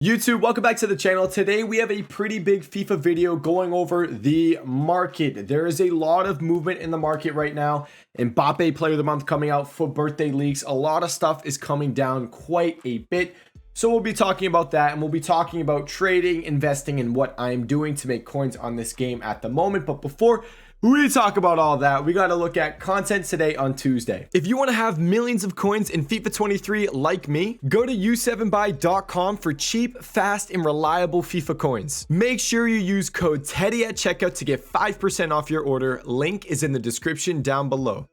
YouTube, welcome back to the channel. Today we have a pretty big FIFA video going over the market. There is a lot of movement in the market right now. Mbappe Player of the Month coming out, FUT birthday leaks. A lot of stuff is coming down quite a bit. So we'll be talking about that, and we'll be talking about trading, investing, and what I'm doing to make coins on this game at the moment. But before we talk about all that, we got to look at content today on Tuesday. If you want to have millions of coins in FIFA 23 like me, go to u7buy.com for cheap, fast, and reliable FIFA coins. Make sure you use code TEDDY at checkout to get 5% off your order. Link is in the description down below.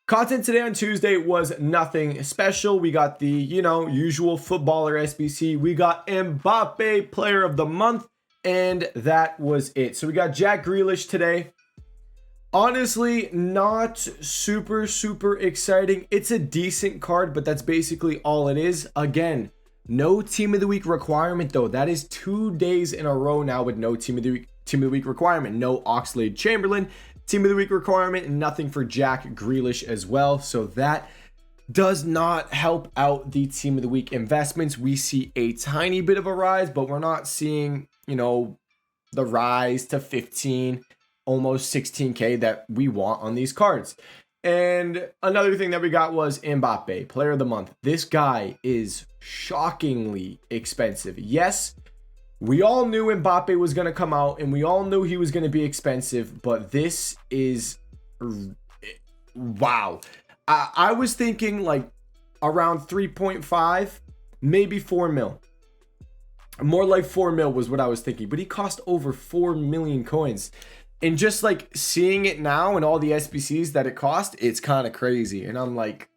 Content today on Tuesday was nothing special. We got the, usual footballer SBC. We got Mbappe Player of the Month, and that was it. So we got Jack Grealish today. Honestly, not super exciting. It's a decent card, but that's basically all it is. Again, no team of the week requirement though. That is 2 days in a row now with no team of the week requirement. No Oxlade-Chamberlain team of the week requirement, and nothing for Jack Grealish as well. So that does not help out the team of the week investments. We see a tiny bit of a rise, but we're not seeing, the rise to 15, almost 16K that we want on these cards. And another thing that we got was Mbappe, Player of the Month. This guy is shockingly expensive. Yes, we all knew Mbappe was going to come out, and we all knew he was going to be expensive, but this is wow. I was thinking like around 3.5, maybe 4 mil. More like 4 mil was what I was thinking, but he cost over 4 million coins. And just like seeing it now and all the SBCs that it cost, it's kind of crazy. And I'm like,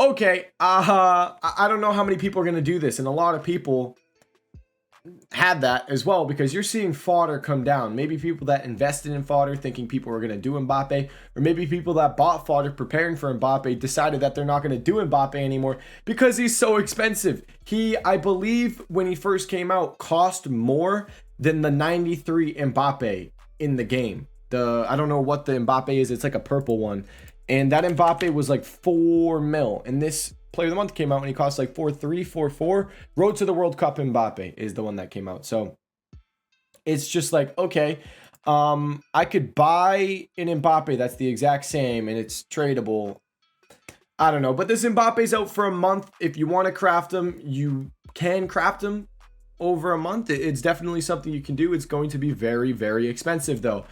okay, I don't know how many people are going to do this. And a lot of people had that as well, because you're seeing fodder come down. Maybe people that invested in fodder thinking people were going to do Mbappe, or maybe people that bought fodder preparing for Mbappe decided that they're not going to do Mbappe anymore because he's so expensive. He, I believe when he first came out, cost more than the 93 Mbappe in the game. I don't know what the Mbappe is. It's like a purple one, and that Mbappe was like 4 mil, and this Player of the Month came out and he cost like 4.3, 4.4. Road to the World Cup Mbappe is the one that came out. So it's just like, okay, I could buy an Mbappe that's the exact same and it's tradable. I don't know, but this Mbappe's out for a month. If you want to craft them, you can craft them over a month. It's definitely something you can do. It's going to be very expensive though,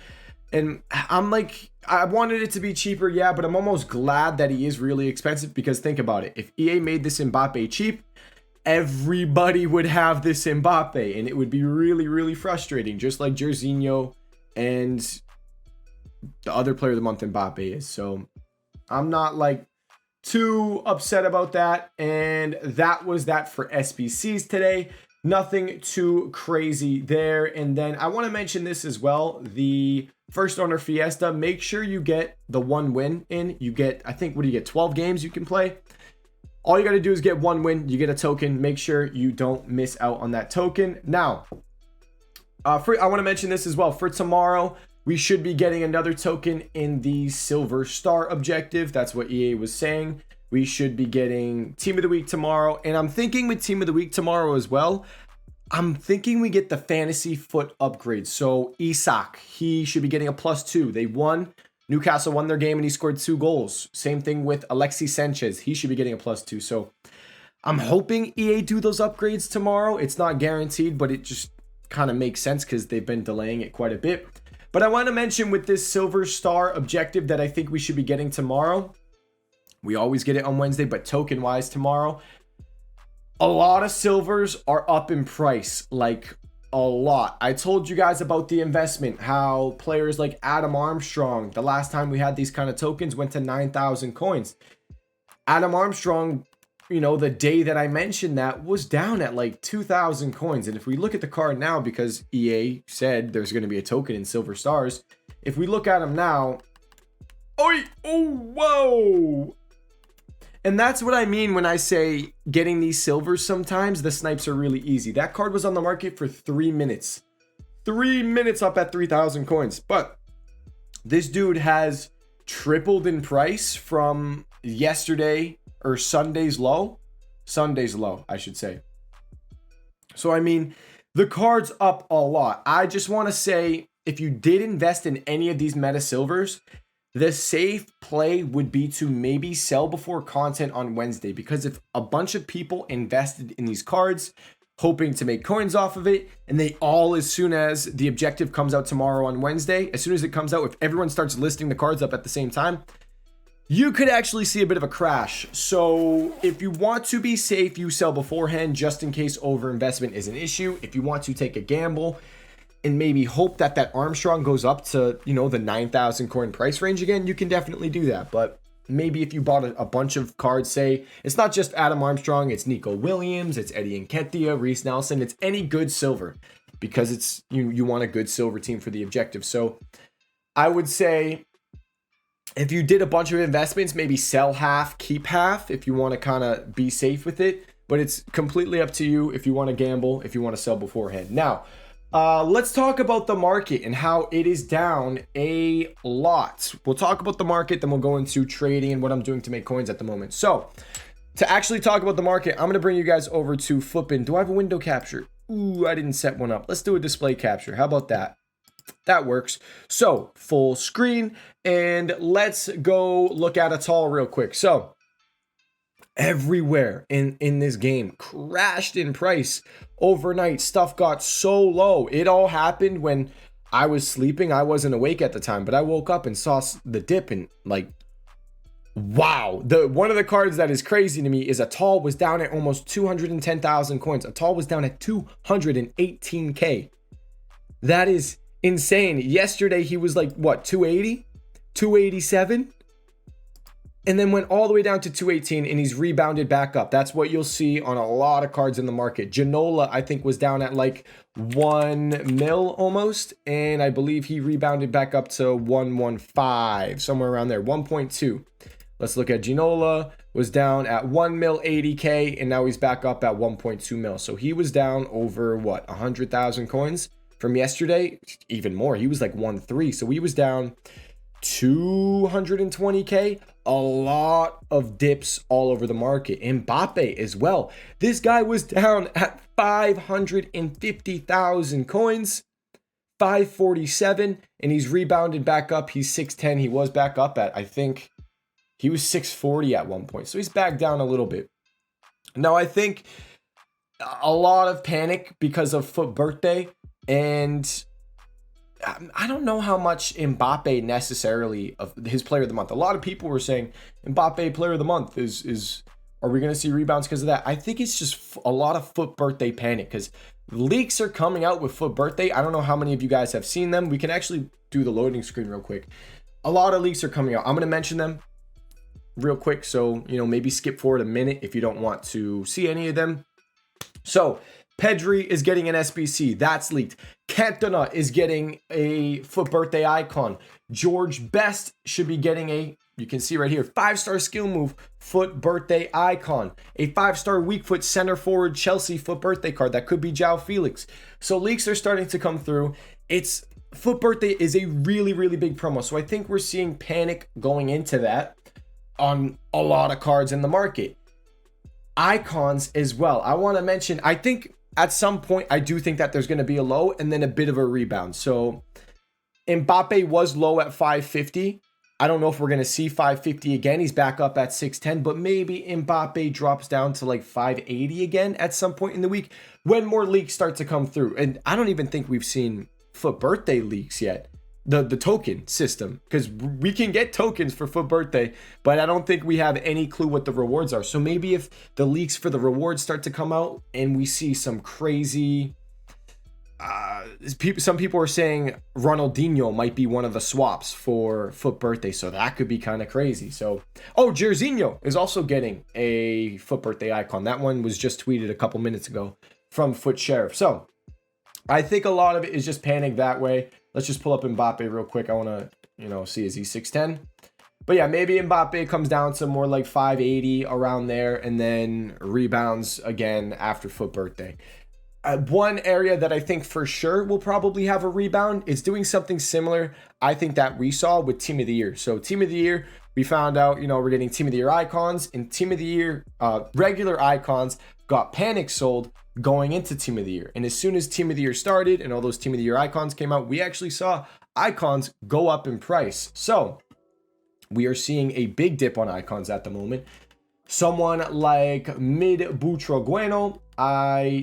and I'm like, I wanted it to be cheaper, yeah, but I'm almost glad that he is really expensive, because think about it. If EA made this Mbappe cheap, everybody would have this Mbappe, and it would be really frustrating, just like Jorginho and the other Player of the Month Mbappe is. So I'm not like too upset about that. And that was that for SBCs today. Nothing too crazy there. And then I want to mention this as well. The first owner Fiesta, make sure you get the 1 win in. You get, I think, what do you get? 12 games you can play. All you got to do is get 1 win. You get a token. Make sure you don't miss out on that token. Now, I want to mention this as well. For tomorrow, we should be getting another token in the Silver Star objective. That's what EA was saying. We should be getting Team of the Week tomorrow. And I'm thinking with Team of the Week tomorrow as well, I'm thinking we get the fantasy FUT upgrade. So Isak, he should be getting a +2. They won. Newcastle won their game and he scored 2 goals. Same thing with Alexis Sanchez. He should be getting a +2. So I'm hoping EA do those upgrades tomorrow. It's not guaranteed, but it just kind of makes sense because they've been delaying it quite a bit. But I want to mention with this Silver Star objective that I think we should be getting tomorrow. We always get it on Wednesday, but token-wise tomorrow, a lot of silvers are up in price, like a lot. I told you guys about the investment, how players like Adam Armstrong, the last time we had these kind of tokens, went to 9,000 coins. Adam Armstrong, the day that I mentioned that, was down at like 2,000 coins. And if we look at the card now, because EA said there's going to be a token in Silver Stars, if we look at him now, whoa. And that's what I mean when I say getting these silvers. Sometimes the snipes are really easy. That card was on the market for 3 minutes. 3 minutes up at 3,000 coins. But this dude has tripled in price from yesterday or Sunday's low, I should say. So, I mean, the card's up a lot. I just want to say, if you did invest in any of these meta silvers, the safe play would be to maybe sell before content on Wednesday, because if a bunch of people invested in these cards hoping to make coins off of it, and they all, as soon as the objective comes out tomorrow on Wednesday, as soon as it comes out, if everyone starts listing the cards up at the same time, you could actually see a bit of a crash. So if you want to be safe, you sell beforehand just in case overinvestment is an issue. If you want to take a gamble and maybe hope that that Armstrong goes up to, you know, the 9,000 coin price range again, you can definitely do that. But maybe if you bought a bunch of cards, say it's not just Adam Armstrong, it's Nico Williams, it's Eddie Nketiah, Reese Nelson, it's any good silver, because it's you want a good silver team for the objective. So I would say, if you did a bunch of investments, maybe sell half, keep half if you want to kind of be safe with it. But it's completely up to you if you want to gamble, if you want to sell beforehand. Now, let's talk about the market and how it is down a lot. We'll talk about the market, then we'll go into trading and what I'm doing to make coins at the moment. So, to actually talk about the market, I'm going to bring you guys over to Flippin'. Do I have a window capture? Ooh, I didn't set one up. Let's do a display capture. How about that? That works. So, full screen, and let's go look at a tall real quick. So, everywhere in this game crashed in price overnight. Stuff got so low. It all happened when I was sleeping. I wasn't awake at the time, but I woke up and saw the dip, and like, wow. One of the cards that is crazy to me is a tall was down at almost 210,000 coins. A tall was down at 218k. That is insane. Yesterday he was like, what, 280, 287, and then went all the way down to 218, and he's rebounded back up. That's what you'll see on a lot of cards in the market. Ginola, I think, was down at like 1 mil almost, and I believe he rebounded back up to 115, somewhere around there, 1.2. Let's look at Ginola. Was down at 1 mil, 80k, and now he's back up at 1.2 mil. So he was down over what, 100,000 coins from yesterday. Even more. He was like 1.3, so he was down 220k. A lot of dips all over the market. Mbappe as well. This guy was down at 550,000 coins, 547, and he's rebounded back up. He's 610. He was back up at, I think he was 640 at one point, so he's back down a little bit. Now, I think a lot of panic because of FUT birthday, and I don't know how much Mbappe necessarily of his player of the month. A lot of people were saying Mbappe player of the month is are we going to see rebounds because of that? I think it's just a lot of FUT birthday panic, because leaks are coming out with FUT birthday. I don't know how many of you guys have seen them. We can actually do the loading screen real quick. A lot of leaks are coming out. I'm going to mention them real quick, so you know, maybe skip forward a minute if you don't want to see any of them. So Pedri is getting an SBC. That's leaked. Cantona is getting a FUT birthday icon. George Best should be getting a, you can see right here, 5-star skill move FUT birthday icon. A 5-star weak foot center forward Chelsea FUT birthday card. That could be João Felix. So leaks are starting to come through. It's FUT birthday is a really, really big promo. So I think we're seeing panic going into that on a lot of cards in the market. Icons as well. I want to mention, I think at some point, I do think that there's going to be a low and then a bit of a rebound. So Mbappe was low at 550. I don't know if we're going to see 550 again. He's back up at 610, but maybe Mbappe drops down to like 580 again at some point in the week when more leaks start to come through. And I don't even think we've seen FUT birthday leaks yet. The token system, because we can get tokens for FUT birthday, but I don't think we have any clue what the rewards are. So maybe if the leaks for the rewards start to come out and we see some crazy some people are saying Ronaldinho might be one of the swaps for FUT birthday, so that could be kind of crazy. So Jairzinho is also getting a FUT birthday icon. That one was just tweeted a couple minutes ago from FUT Sheriff. So I think a lot of it is just panic that way. Let's just pull up Mbappe real quick. I want to, see, is he 610? But yeah, maybe Mbappe comes down to more like 580 around there and then rebounds again after FUT birthday. One area that I think for sure will probably have a rebound is doing something similar, I think, that we saw with Team of the Year. So Team of the Year, we found out, we're getting Team of the Year icons, and Team of the Year regular icons got panic sold going into Team of the Year. And as soon as Team of the Year started and all those Team of the Year icons came out, we actually saw icons go up in price. So we are seeing a big dip on icons at the moment. Someone like Mid Butragueno,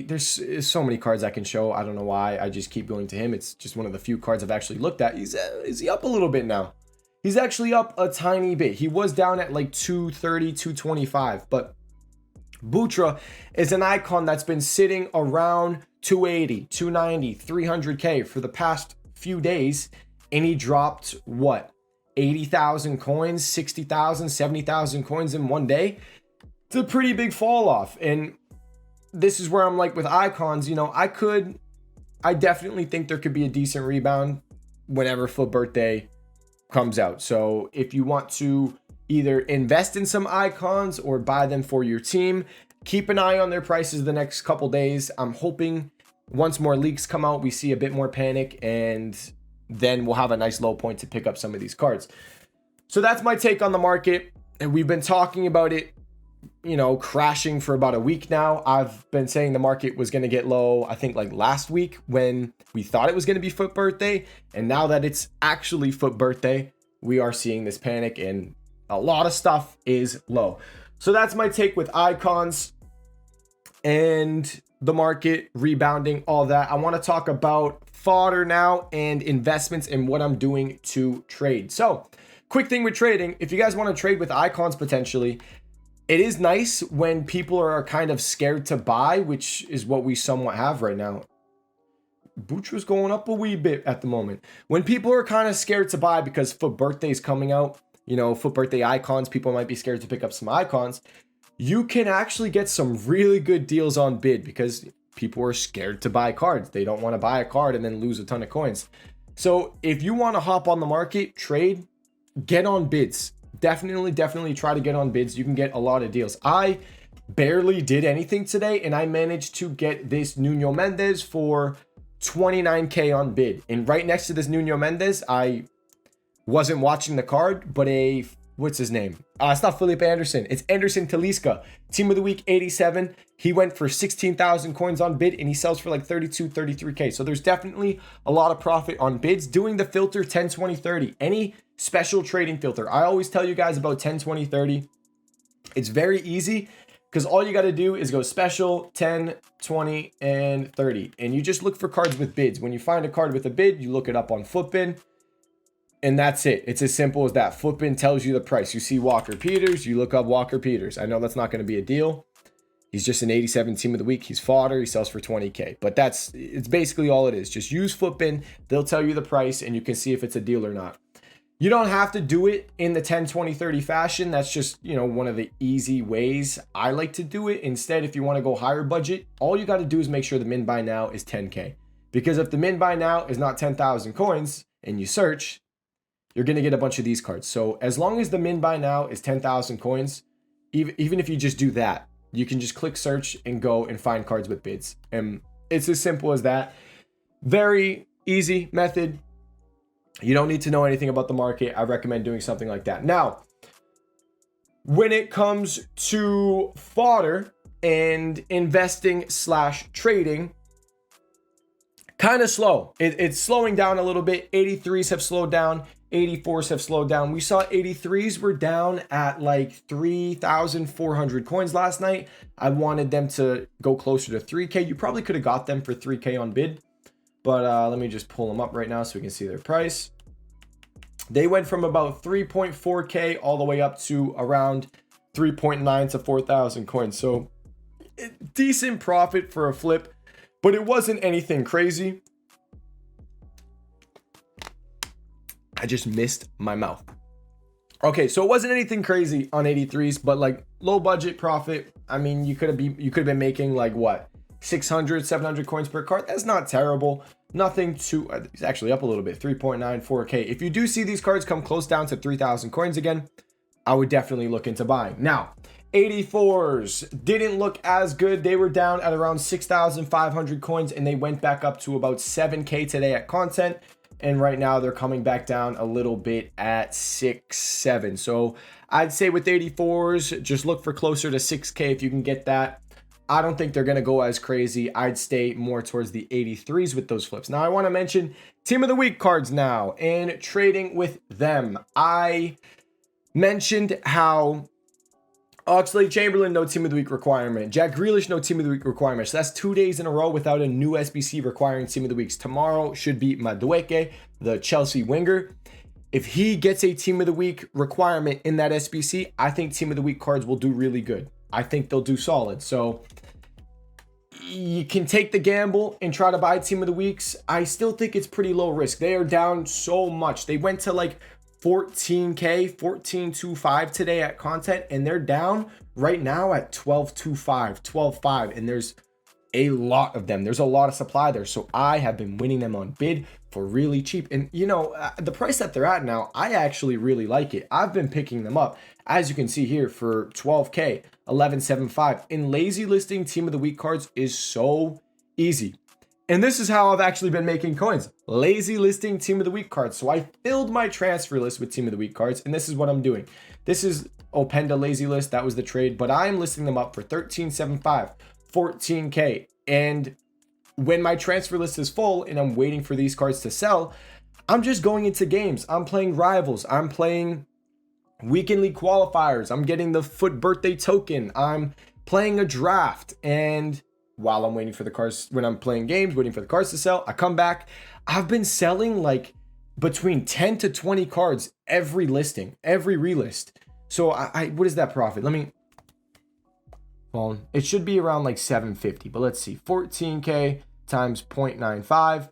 there's so many cards I can show. I don't know why I just keep going to him. It's just one of the few cards I've actually looked at. Is he up a little bit now? He's actually up a tiny bit. He was down at like 230, 225, but Butra is an icon that's been sitting around 280, 290, 300K for the past few days, and he dropped what? 80,000 coins, 60,000, 70,000 coins in one day. It's a pretty big fall off. And this is where I'm like with icons, you know, I definitely think there could be a decent rebound whenever FUT Birthday comes out. So if you want to either invest in some icons or buy them for your team, keep an eye on their prices the next couple days. I'm hoping once more leaks come out, we see a bit more panic, and then we'll have a nice low point to pick up some of these cards. So that's my take on the market. And we've been talking about it, you know, crashing for about a week now. I've been saying the market was going to get low, I think like last week when we thought it was going to be FUT Birthday. And now that it's actually FUT Birthday, we are seeing this panic and a lot of stuff is low. So that's my take with icons and the market rebounding, all that. I want to talk about fodder now and investments and what I'm doing to trade. So quick thing with trading, if you guys want to trade with icons potentially, it is nice when people are kind of scared to buy, which is what we somewhat have right now. Butra's going up a wee bit at the moment. When people are kind of scared to buy because FUT Birthday is coming out, you know, FUT Birthday icons, people might be scared to pick up some icons. You can actually get some really good deals on bid because people are scared to buy cards. They don't want to buy a card and then lose a ton of coins. So if you want to hop on the market, trade, get on bids. Definitely try to get on bids. You can get a lot of deals. I barely did anything today, and I managed to get this Nuno Mendes for 29K on bid. And right next to this Nuno Mendes, I wasn't watching the card, but what's his name? It's not Felipe Anderson. It's Anderson Talisca. Team of the week 87. He went for 16,000 coins on bid and he sells for like 32, 33K. So there's definitely a lot of profit on bids. Doing the filter 10, 20, 30. Any special trading filter. I always tell you guys about 10, 20, 30. It's very easy because all you got to do is go special, 10, 20, and 30. And you just look for cards with bids. When you find a card with a bid, you look it up on FUTBIN. And that's it. It's as simple as that. FUTBIN tells you the price. You see Walker Peters, you look up Walker Peters. I know that's not going to be a deal. He's just an 87 team of the week. He's fodder. He sells for 20K. But it's basically all it is. Just use FUTBIN. They'll tell you the price and you can see if it's a deal or not. You don't have to do it in the 10, 20, 30 fashion. That's just, you know, one of the easy ways I like to do it. Instead, if you want to go higher budget, all you got to do is make sure the min buy now is 10K. Because if the min buy now is not 10,000 coins and you search, you're going to get a bunch of these cards. So as long as the min buy now is 10,000 coins, even if you just do that, you can just click search and go and find cards with bids. And it's as simple as that. Very easy method. You don't need to know anything about the market. I recommend doing something like that. Now, when it comes to fodder and investing / trading, kind of slow. It's slowing down a little bit. 83s have slowed down. 84s have slowed down. We saw 83s were down at like 3,400 coins last night. I wanted them to go closer to 3K. You probably could have got them for 3K on bid. But let me just pull them up right now so we can see their price. They went from about 3.4K all the way up to around 3.9 to 4,000 coins. So decent profit for a flip, but it wasn't anything crazy. I just missed my mouth. Okay, so it wasn't anything crazy on 83s, but like low budget profit. I mean, you could have been making like what, 600, 700 coins per card. That's not terrible. Nothing too, it's actually up a little bit, 3.94K. If you do see these cards come close down to 3,000 coins again, I would definitely look into buying. Now, 84s didn't look as good. They were down at around 6,500 coins and they went back up to about 7K today at content. And right now they're coming back down a little bit at 6, 7. So I'd say with 84s, just look for closer to 6K if you can get that. I don't think they're going to go as crazy. I'd stay more towards the 83s with those flips. Now, I want to mention Team of the Week cards now and trading with them. I mentioned how Oxlade-Chamberlain, no Team of the Week requirement. Jack Grealish, no Team of the Week requirement. So that's 2 days in a row without a new SBC requiring Team of the Weeks. Tomorrow should be Madueke, the Chelsea winger. If he gets a Team of the Week requirement in that SBC, I think Team of the Week cards will do really good. I think they'll do solid. So you can take the gamble and try to buy Team of the Weeks. I still think it's pretty low risk. They are down so much. They went to like 14K, 14.25 today at content, and they're down right now at 12.25, 12.5, and there's a lot of them. There's a lot of supply there. So I have been winning them on bid for really cheap. And you know, the price that they're at now, I actually really like it. I've been picking them up, as you can see here, for 12K, 11.75. In lazy listing Team of the Week cards is so easy. And this is how I've actually been making coins. Lazy listing Team of the Week cards. So I filled my transfer list with Team of the Week cards, and this is what I'm doing. This is Openda lazy list. That was the trade, but I'm listing them up for 13.75, 14K. And when my transfer list is full and I'm waiting for these cards to sell, I'm just going into games. I'm playing rivals. I'm playing weekend league qualifiers. I'm getting the FUT birthday token. I'm playing a draft, and while I'm waiting for the cards, when I'm playing games, waiting for the cards to sell, I come back. I've been selling like between 10 to 20 cards every listing, every relist. So what is that profit? Let me, well, it should be around like 750, but let's see, 14K times 0.95.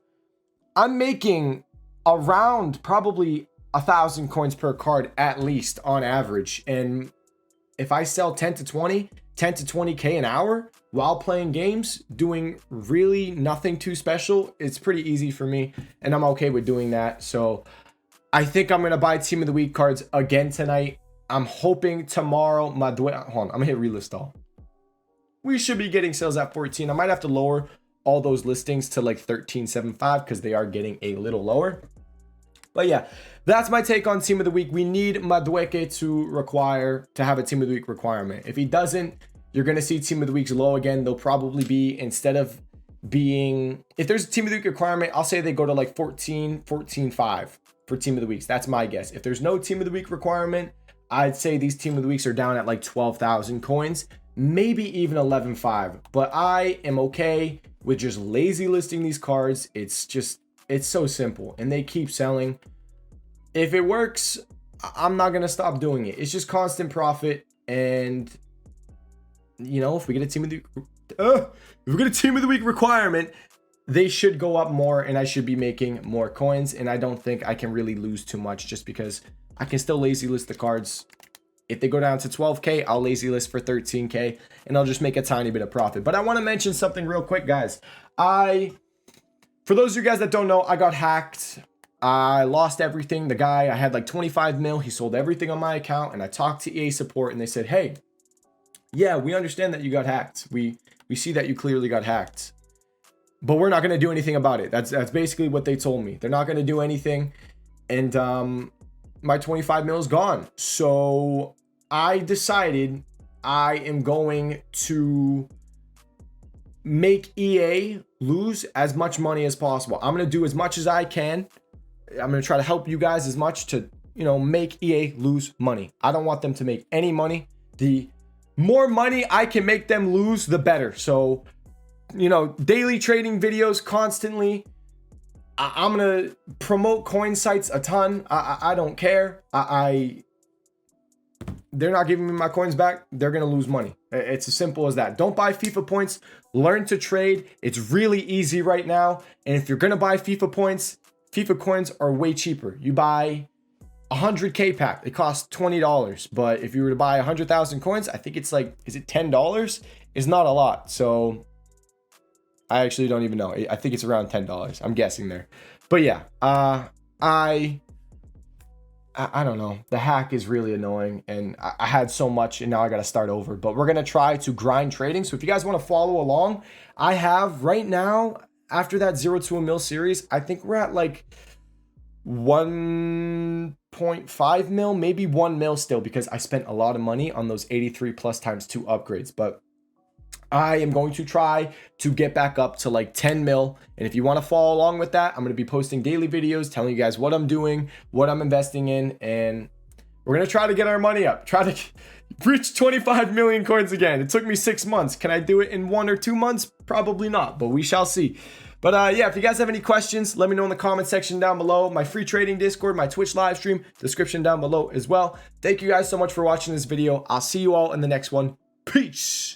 I'm making around probably 1,000 coins per card at least on average. And if I sell 10 to 20K an hour while playing games, doing really nothing too special, it's pretty easy for me, and I'm okay with doing that. So I think I'm going to buy Team of the Week cards again tonight. I'm hoping tomorrow, hold on, I'm going to hit relist all. We should be getting sales at 14. I might have to lower all those listings to like 13.75 because they are getting a little lower. But yeah, that's my take on Team of the Week. We need Madueke to have a Team of the Week requirement. If he doesn't, you're going to see Team of the Weeks low again. They'll probably be, instead of being, if there's a Team of the Week requirement, I'll say they go to like 14.5 for Team of the Weeks. That's my guess. If there's no Team of the Week requirement, I'd say these Team of the Weeks are down at like 12,000 coins, maybe even 11.5. But I am okay with just lazy listing these cards. It's so simple, and they keep selling. If it works, I'm not going to stop doing it. It's just constant profit. And you know, if we get a Team of the Week requirement, they should go up more, and I should be making more coins. And I don't think I can really lose too much, just because I can still lazy list the cards. If they go down to 12K, I'll lazy list for 13K, and I'll just make a tiny bit of profit. But I want to mention something real quick, guys. For those of you guys that don't know, I got hacked. I lost everything. The guy, I had like 25 mil. He sold everything on my account, and I talked to EA support, and they said, hey, yeah, we understand that you got hacked. We see that you clearly got hacked, but we're not going to do anything about it. That's basically what they told me. They're not going to do anything. And my 25 mil is gone. So I decided I am going to make EA lose as much money as possible. I'm going to do as much as I can. I'm going to try to help you guys as much to, you know, make EA lose money. I don't want them to make any money. The more money I can make them lose, the better. So, you know, daily trading videos constantly. I'm going to promote coin sites a ton. I don't care. They're not giving me my coins back. They're going to lose money. It's as simple as that. Don't buy FIFA points. Learn to trade. It's really easy right now. And if you're going to buy FIFA points, FIFA coins are way cheaper. You buy 100K pack, it costs $20. But if you were to buy 100,000 coins, I think it's like, is it $10? It's not a lot. So I actually don't even know. I think it's around $10. I'm guessing there. But yeah, I don't know. The hack is really annoying, and I had so much, and now I got to start over. But we're going to try to grind trading. So if you guys want to follow along, I have right now, after that 0 to a mil series, I think we're at like 1.5 mil, maybe 1 mil still, because I spent a lot of money on those 83 plus times 2 upgrades. But I am going to try to get back up to like 10 mil. And if you want to follow along with that, I'm going to be posting daily videos telling you guys what I'm doing, what I'm investing in, and we're going to try to get our money up, try to reach 25 million coins again. It took me 6 months. Can I do it in 1 or 2 months? Probably not, but we shall see. But yeah, if you guys have any questions, let me know in the comment section down below. My free trading Discord, my Twitch live stream, description down below as well. Thank you guys so much for watching this video. I'll see you all in the next one. Peace.